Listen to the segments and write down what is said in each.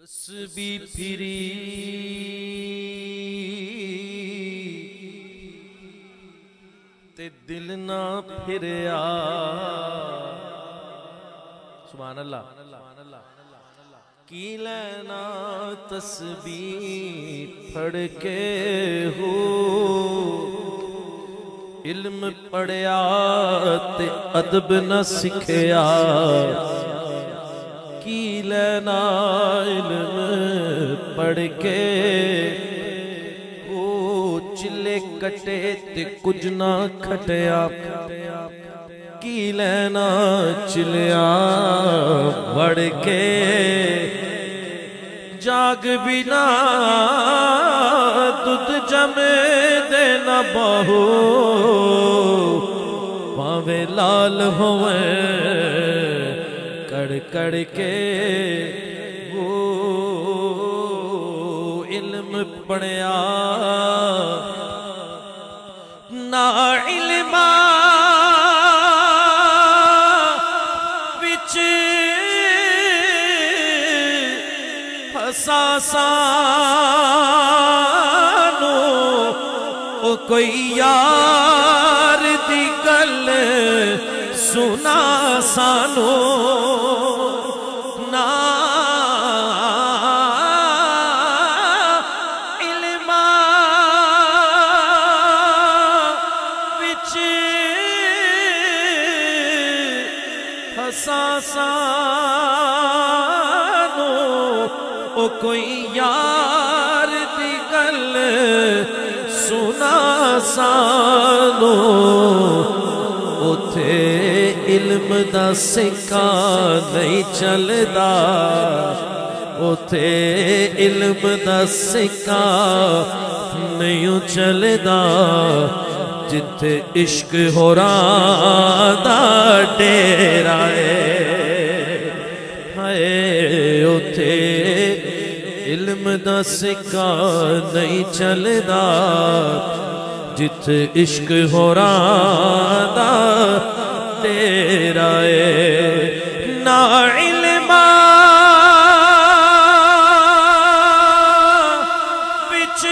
तस्बीह free ते दिल ना फिरया। सुभान अल्लाह। की लेना तस्बीह पढ़ के हो, इल्म पढ़या ते अदब न सिखया। की लेना इल्म पढ़ के ओ, चिल्ले कटे ते कुछ ना खटया। की लेना चिलिया बढ़ के, जाग बिना दुध जमे देना बहू। पावे लाल होवे कड़ कड़ के, वो इल्म पढ़या ना इल्मा विच फसा सानू। ओ कोई यार दी गल सुना सानू, ना इल्मा विच फसा सानू। ओ कोई यार दी गल सुना सानू। उथे इल्म दा सिक्का नहीं चलदा, उथे इल्म दा सिक्का नहीं चलदा। जिथे इश्क होरां दा डेरा है, उथे इल्म दा सिक्का नहीं चलदा। जिथे इश्क होरां दा डेरा ना इल्मा विच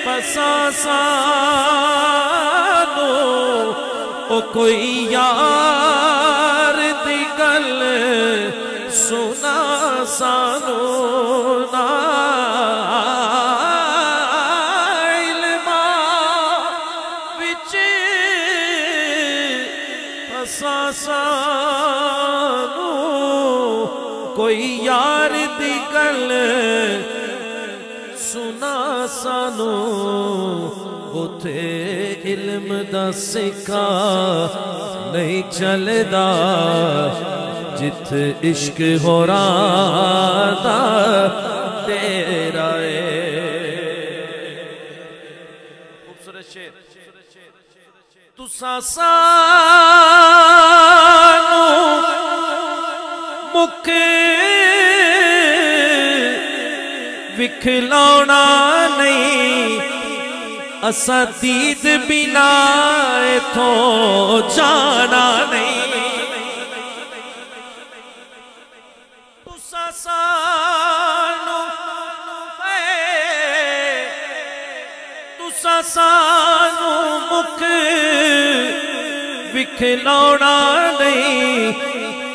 फसा सानू। ओ कोई यार दी गल सुना सानू, ना इल्मा विच फसा सानू। कोई यार दी गल सुना सानू। उथे इल्म दा सिक्का नहीं चलदा। जिथे इश्क होरां दा डेरा खूबसूरत शेर। तुसा सानू मुख विखलाउणा नहीं, असा दीद बिना इथों जाना नहीं। तुसा सानू तुसा सानू मुख विखलाउणा नहीं,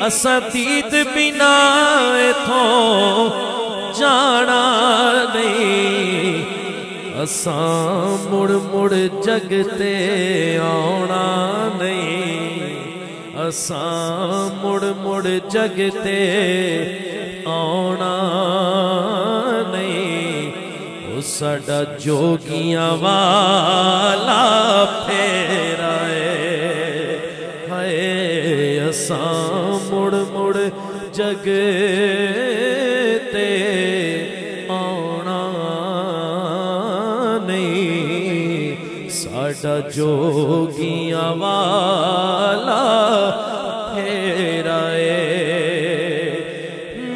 असा दीद बिना इथों जाना नहीं। असा मुड़ मुड़ जगते आना नहीं, असा मुड़ मुड़ जगते आना नहीं। ओ साडा जोगियां वाला फेरा है, असा मुड़ मुड़ जगते आना नहीं। साडा जोगियां वाला फेरा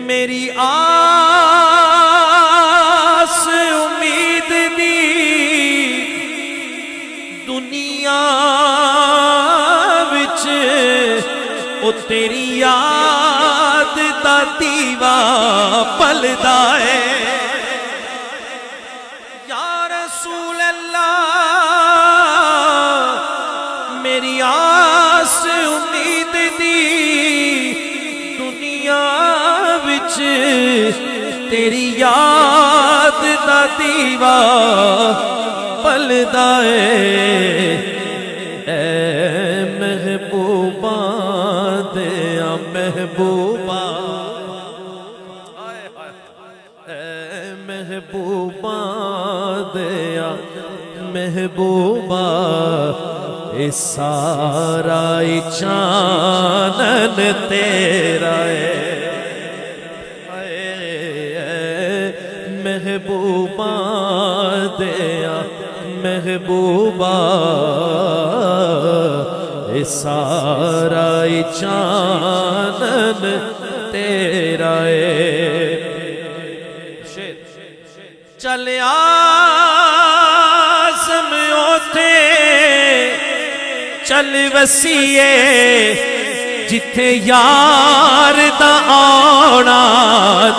मेरी आस उम्मीद दी दुनिया विच ओ तेरी याद दा दीवा पलदा है। या रसूल अल्लाह मेरी आस उम्मीद दी दुनिया विच तेरी याद दा दीवा पलदा है। महबूबा दया महबूबा महबूबा दया महबूबा ए सारा चानन तेरा महबूबा दया महबूबा ए सारा चानन तेरा चल आज़म ओथे चल वसीए जिथे यार दा आना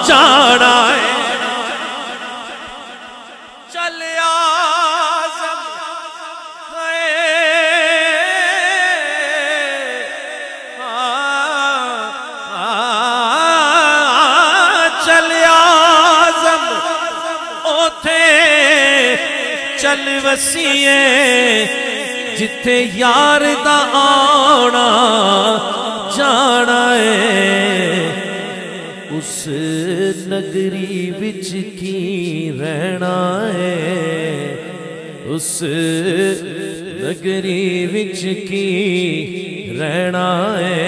जाना है। चल आज़म चल आज़म ओथे चल वसीए जिथे यार दा आना जाना है। उस नगरी विच की रहना है, उस नगरी विच की रहना है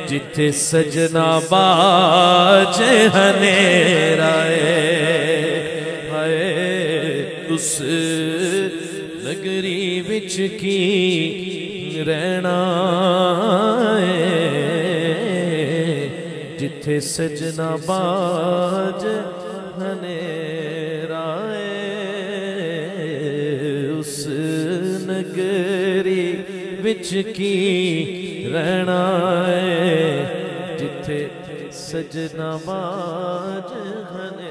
जिथे सजना बाज हनेरा है। उस नगरी विच की रहना है जिथे सजना बाज हनेरा है। उस नगरी विच की रहना है जिथे सजना बाज हनेरा।